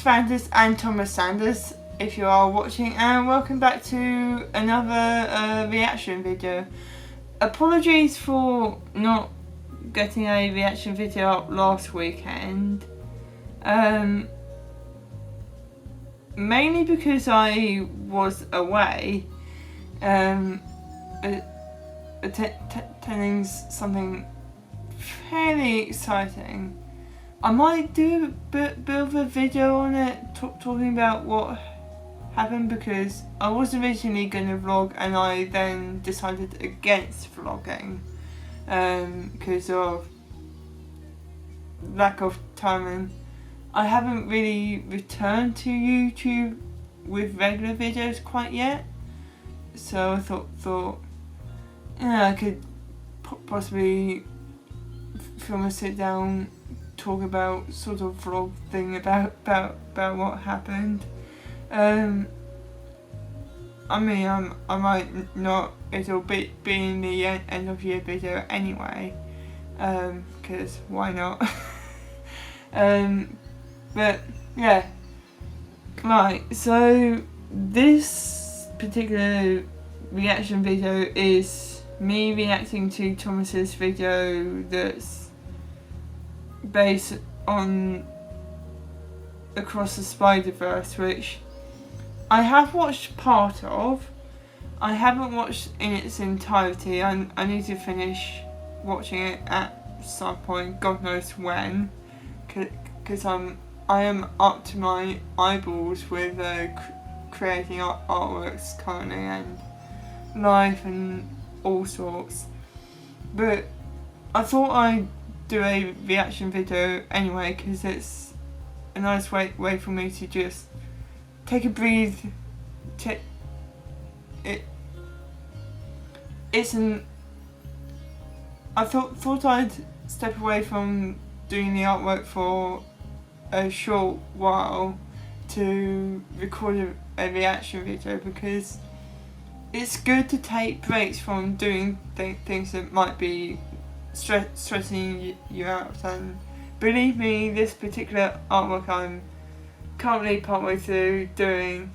Sanders and Thomas Sanders, if you are watching, and welcome back to another reaction video. Apologies for not getting a reaction video up last weekend. Mainly because I was away, attending something fairly exciting. I might do a bit of a video on it, talking about what happened, because I was originally going to vlog and I then decided against vlogging because of lack of time, and I haven't really returned to YouTube with regular videos quite yet. So I thought yeah, I could possibly film a sit down, talk about sort of vlog thing about what happened. I mean, I might not, it'll be in the end of year video anyway, because why not? But yeah, right, so this particular reaction video is me reacting to Thomas's video that's based on Across the Spider-Verse, which I have watched part of. I haven't watched in its entirety. I need to finish watching it at some point, God knows when, because I am up to my eyeballs with creating artworks currently and life and all sorts. But I thought I'd do a reaction video anyway, because it's a nice way for me to just take a breathe. I thought I'd step away from doing the artwork for a short while to record a reaction video, because it's good to take breaks from doing things that might be stressing you out. And believe me, this particular artwork I'm currently partway through doing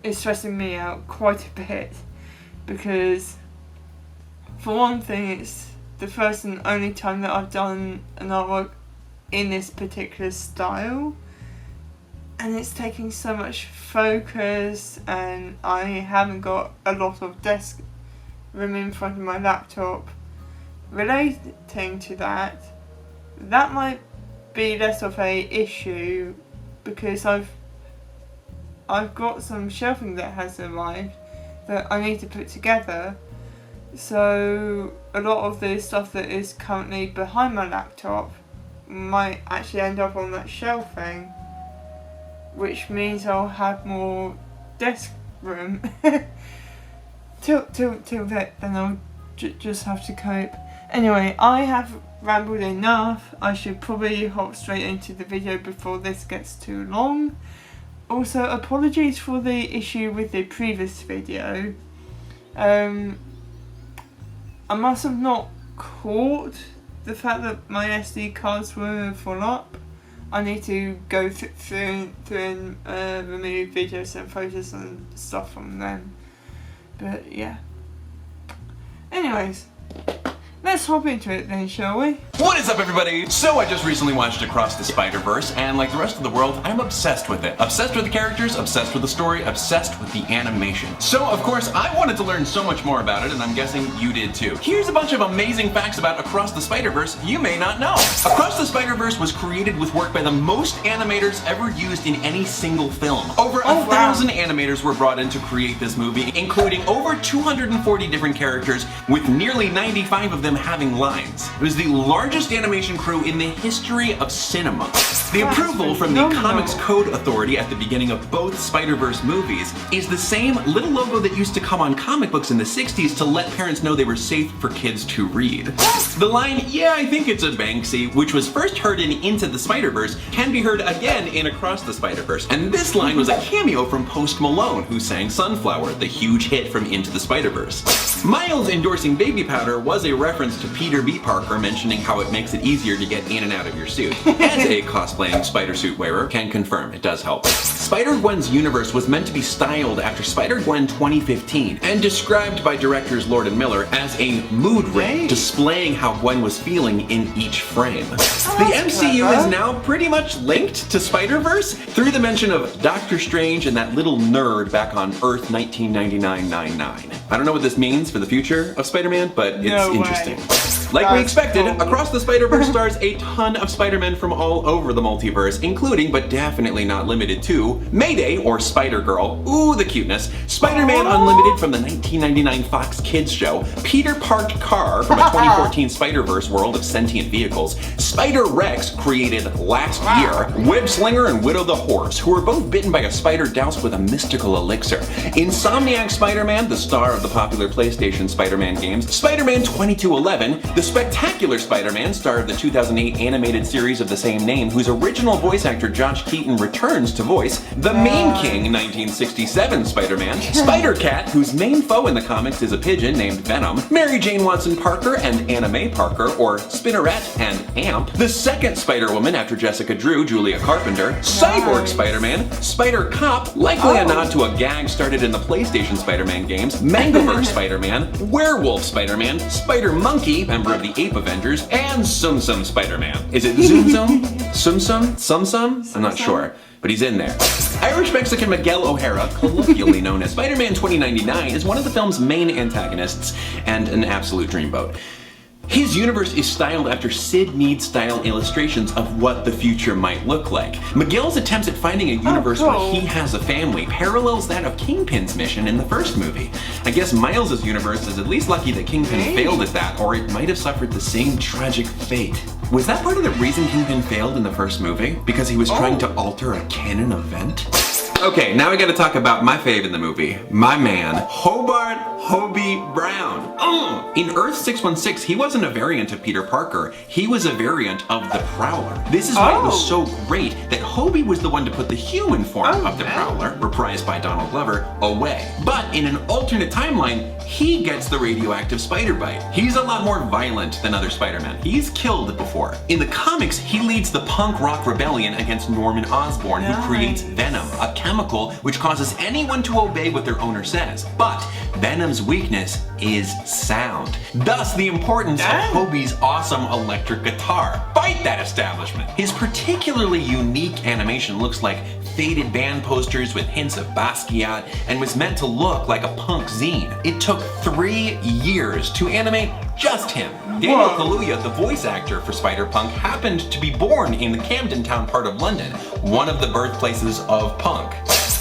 is stressing me out quite a bit, because for one thing, it's the first and only time that I've done an artwork in this particular style, and it's taking so much focus, and I haven't got a lot of desk room in front of my laptop. Relating to that might be less of a issue, because I've got some shelving that has arrived that I need to put together. So a lot of the stuff that is currently behind my laptop might actually end up on that shelving, which means I'll have more desk room. till then I'll just have to cope. Anyway, I have rambled enough. I should probably hop straight into the video before this gets too long. Also, apologies for the issue with the previous video. I must have not caught the fact that my SD cards were full up. I need to go through and remove videos and photos and stuff from them. But yeah. Anyways, let's hop into it then, shall we? What is up, everybody? So I just recently watched Across the Spider-Verse, and like the rest of the world, I'm obsessed with it. Obsessed with the characters, obsessed with the story, obsessed with the animation. So of course, I wanted to learn so much more about it, and I'm guessing you did too. Here's a bunch of amazing facts about Across the Spider-Verse you may not know. Across the Spider-Verse was created with work by the most animators ever used in any single film. Over 1,000 animators were brought in to create this movie, including over 240 different characters, with nearly 95 of them having lines. It was the largest animation crew in the history of cinema. The approval from the Comics Code Authority at the beginning of both Spider-Verse movies is the same little logo that used to come on comic books in the 60s to let parents know they were safe for kids to read. The line, "Yeah, I think it's a Banksy," which was first heard in Into the Spider-Verse, can be heard again in Across the Spider-Verse. And this line was a cameo from Post Malone, who sang Sunflower, the huge hit from Into the Spider-Verse. Miles endorsing baby powder was a reference reference to Peter B. Parker mentioning how it makes it easier to get in and out of your suit. As a cosplaying spider suit wearer, can confirm it does help. Spider-Gwen's universe was meant to be styled after Spider-Gwen 2015 and described by directors Lord and Miller as a mood ring, displaying how Gwen was feeling in each frame. The MCU is now pretty much linked to Spider-Verse through the mention of Doctor Strange and that little nerd back on Earth 1999-99. I don't know what this means for the future of Spider-Man, but it's interesting. Like we expected, Across the Spider-Verse stars a ton of Spider-Men from all over the multiverse, including, but definitely not limited to, Mayday, or Spider-Girl, ooh the cuteness, Spider-Man Unlimited from the 1999 Fox Kids show, Peter Parked Car from a 2014 Spider-Verse world of sentient vehicles, Spider-Rex, created last year, Web-Slinger and Widow the Horse, who were both bitten by a spider doused with a mystical elixir, Insomniac Spider-Man, the star of the popular PlayStation Spider-Man games, Spider-Man 2211, the Spectacular Spider-Man, star of the 2008 animated series of the same name, whose original voice actor Josh Keaton returns to voice, the Meme King 1967 Spider-Man, Spider-Cat, whose main foe in the comics is a pigeon named Venom, Mary Jane Watson Parker and Anna May Parker, or Spinneret and Amp, the second Spider-Woman after Jessica Drew, Julia Carpenter, Cyborg Spider-Man, Spider-Cop, likely a nod to a gag started in the PlayStation Spider-Man games, Mangoverse Spider-Man, Werewolf Spider-Man, Spider-Monkey, member of the Ape Avengers, and Tsum Tsum Spider-Man. Is it Zoom Zoom? Tsum Tsum? Tsum Tsum? I'm not sure, but he's in there. Irish-Mexican Miguel O'Hara, colloquially known as Spider-Man 2099, is one of the film's main antagonists and an absolute dreamboat. His universe is styled after Sid Mead-style illustrations of what the future might look like. Miguel's attempts at finding a universe where he has a family parallels that of Kingpin's mission in the first movie. I guess Miles' universe is at least lucky that Kingpin failed at that, or it might have suffered the same tragic fate. Was that part of the reason Kingpin failed in the first movie? Because he was trying to alter a canon event? Okay, now we gotta talk about my fave in the movie. My man, Hobart Hobie Brown. In Earth 616, he wasn't a variant of Peter Parker, he was a variant of the Prowler. This is why it was so great that Hobie was the one to put the human form of the Prowler, reprised by Donald Glover, away. But in an alternate timeline, he gets the radioactive spider bite. He's a lot more violent than other Spider-Men. He's killed before. In the comics, he leads the punk rock rebellion against Norman Osborn, who creates Venom, a chemical which causes anyone to obey what their owner says. But Venom's weakness is sound. Thus, the importance of Hobie's awesome electric guitar. Fight that establishment! His particularly unique animation looks like faded band posters with hints of Basquiat and was meant to look like a punk zine. It took 3 years to animate just him. Daniel Kaluuya, the voice actor for Spider-Punk, happened to be born in the Camden Town part of London, one of the birthplaces of punk.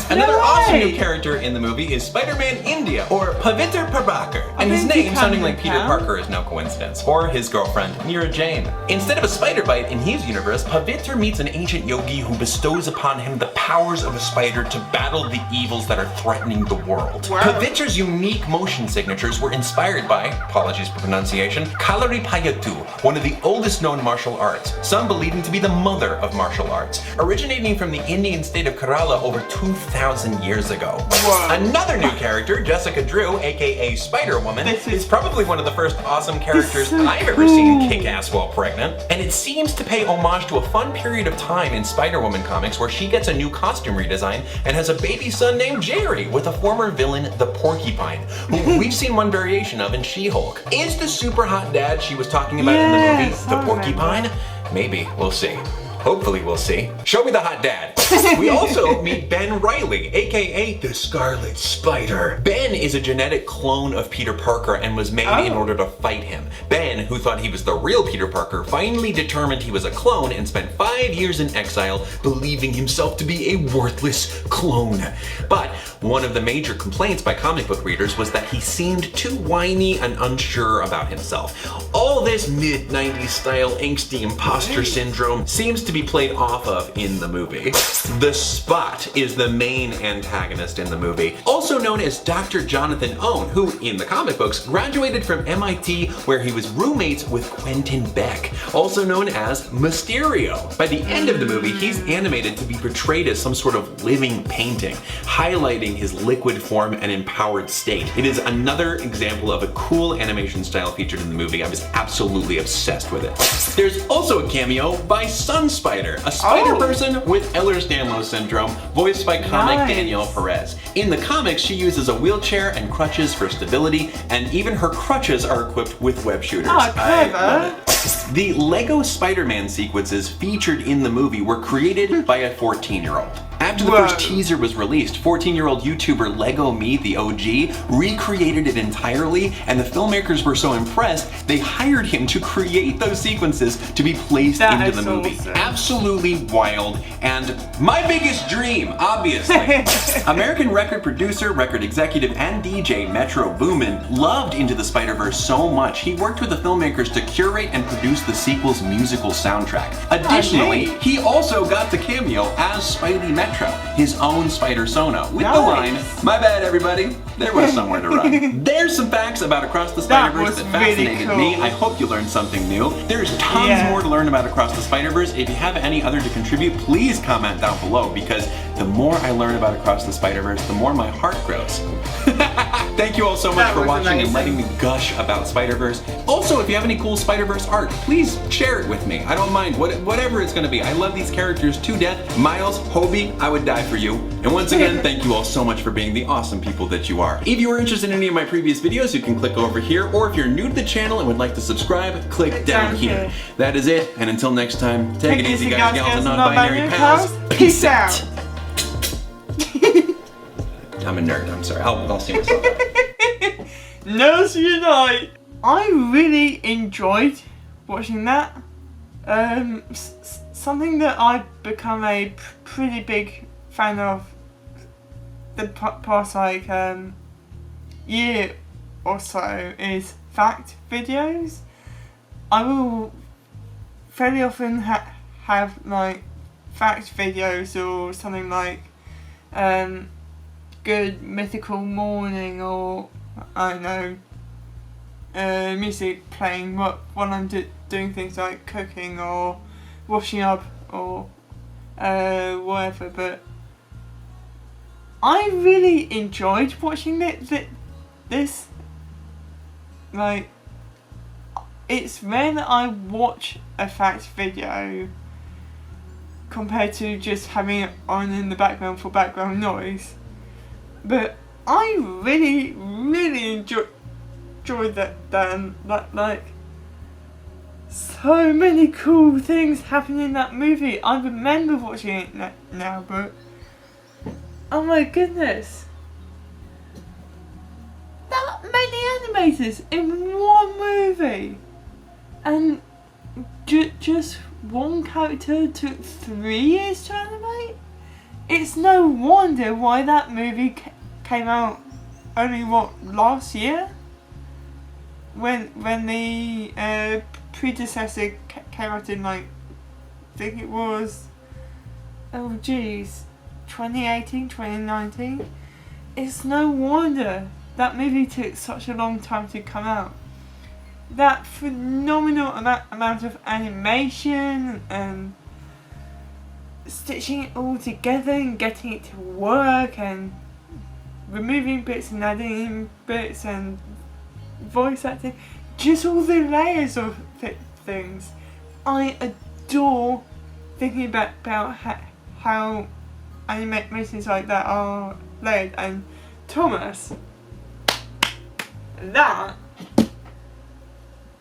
Another awesome new character in the movie is Spider-Man India, or Pavitr Prabhakar, and his name sounding like Peter Parker is no coincidence, or his girlfriend, Mira Jane. Instead of a spider bite in his universe, Pavitr meets an ancient yogi who bestows upon him the powers of a spider to battle the evils that are threatening the world. Pavitr's unique motion signatures were inspired by, apologies for pronunciation, Kalaripayattu, one of the oldest known martial arts, some believing to be the mother of martial arts, originating from the Indian state of Kerala over 2,000 years ago. Another new character, Jessica Drew, aka Spider-Woman, is probably one of the first awesome characters I've ever seen kick ass while pregnant, and it seems to pay homage to a fun period of time in Spider-Woman comics where she gets a new costume redesign and has a baby son named Jerry with a former villain, the Porcupine, who we've seen one variation of in She-Hulk. Is the super hot dad she was talking about in the movie the Porcupine? Maybe, we'll see. Hopefully we'll see. Show me the hot dad. We also meet Ben Reilly, aka the Scarlet Spider. Ben is a genetic clone of Peter Parker and was made in order to fight him. Ben, who thought he was the real Peter Parker, finally determined he was a clone and spent 5 years in exile, believing himself to be a worthless clone. But one of the major complaints by comic book readers was that he seemed too whiny and unsure about himself. All this mid-90s style angsty imposter syndrome seems to be be played off of in the movie. The Spot is the main antagonist in the movie, also known as Dr. Jonathan Owen, who, in the comic books, graduated from MIT where he was roommates with Quentin Beck, also known as Mysterio. By the end of the movie, he's animated to be portrayed as some sort of living painting, highlighting his liquid form and empowered state. It is another example of a cool animation style featured in the movie. I was absolutely obsessed with it. There's also a cameo by Sun Spider, a spider person with Ehlers-Danlos syndrome, voiced by comic Danielle Perez. In the comics, she uses a wheelchair and crutches for stability, and even her crutches are equipped with web shooters. Oh, I love clever. it. The Lego Spider-Man sequences featured in the movie were created by a 14-year-old. After the first teaser was released, 14-year-old YouTuber Lego Me, the OG, recreated it entirely, and the filmmakers were so impressed, they hired him to create those sequences to be placed into the movie. Awesome. Absolutely wild, and my biggest dream, obviously. American record producer, record executive, and DJ Metro Boomin loved Into the Spider-Verse so much, he worked with the filmmakers to curate and produce the sequel's musical soundtrack. Additionally, he also got the cameo as Spidey Metro, his own Spider-Sona, with the line, "My bad, everybody, there was somewhere to run." There's some facts about Across the Spider-Verse that fascinated me. I hope you learned something new. There's tons more to learn about Across the Spider-Verse. If you have any other to contribute, please comment down below, because the more I learn about Across the Spider-Verse, the more my heart grows. Thank you all so much for watching and letting me gush about Spider-Verse. Also, if you have any cool Spider-Verse art, please share it with me. I don't mind, whatever it's gonna be. I love these characters to death. Miles, Hobie, I would die for you. And once again, thank you all so much for being the awesome people that you are. If you are interested in any of my previous videos, you can click over here, or if you're new to the channel and would like to subscribe, click down here. That is it, and until next time, take it easy guys, gals, and non-binary pals. Peace out! I'm a nerd, I'm sorry. I'll see myself out. No, so you're not. I really enjoyed watching that. Something that I've become a pretty big fan of the past like year or so is fact videos. I will fairly often have like fact videos or something like Good Mythical Morning, or I don't know, music playing when I'm doing things like cooking or washing up or whatever. But I really enjoyed watching this. Like, it's rare that I watch a fact video compared to just having it on in the background for background noise. But I really enjoyed that. Like, so many cool things happen in that movie. I remember watching it now, but oh my goodness, that many animators in one movie, and just one character took 3 years to animate. It's no wonder why that movie came out only last year, when the predecessor came out in like, I think it was, oh geez, 2018, 2019. It's no wonder that movie took such a long time to come out. That phenomenal amount of animation and stitching it all together and getting it to work and removing bits and adding in bits and voice acting, just all the layers of things. I adore thinking about how animations like that are layered. And Thomas,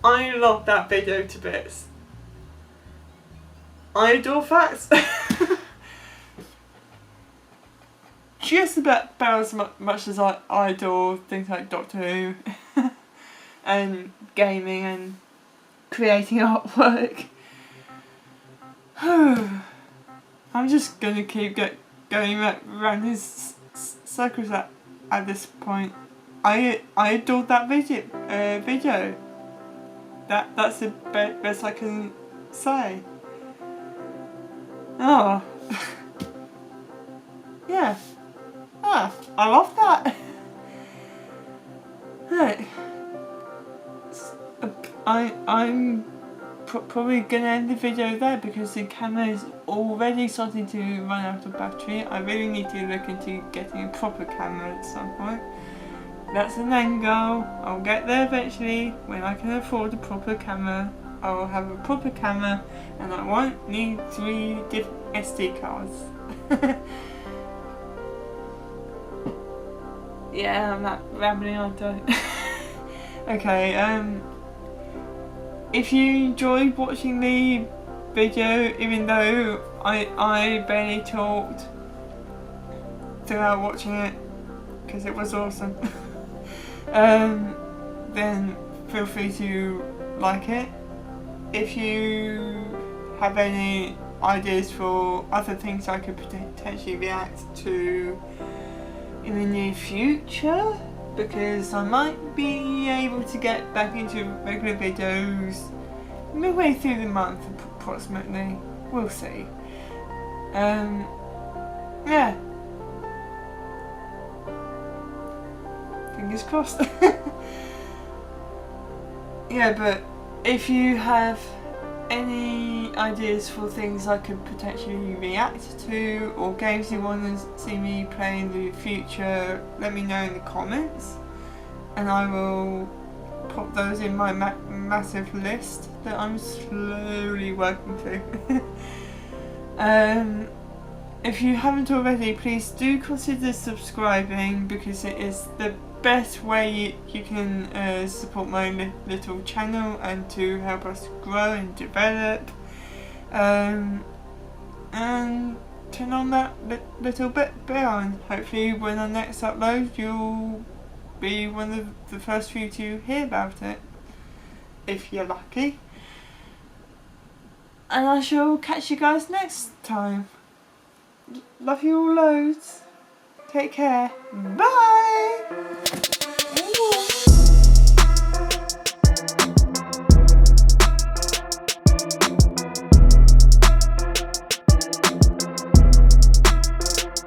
I love that video to bits. I adore facts. Just about as much as I adore things like Doctor Who and gaming and creating artwork. I'm just gonna keep going around his circles at this point. I adored that video. That's the best I can say. Oh. Yeah. Ah, I love that. Right. I'm probably gonna end the video there because the camera is already starting to run out of battery. I really need to look into getting a proper camera at some point. That's an end goal. I'll get there eventually when I can afford a proper camera. I will have a proper camera and I won't need 3 different SD cards. Yeah, I'm not rambling on, don't Okay, if you enjoyed watching the video, even though I barely talked throughout watching it, because it was awesome, then feel free to like it. If you have any ideas for other things I could potentially react to in the near future, because I might be able to get back into regular videos midway through the month approximately. We'll see. Yeah. Fingers crossed. Yeah, but if you have any ideas for things I could potentially react to or games you want to see me play in the future, let me know in the comments and I will put those in my massive list that I'm slowly working through. If you haven't already, please do consider subscribing because it is the best way you can support my little channel and to help us grow and develop, and turn on that little bell and hopefully when I next upload you'll be one of the first few to hear about it if you're lucky, and I shall catch you guys next time. Love you all loads. Take care. Bye.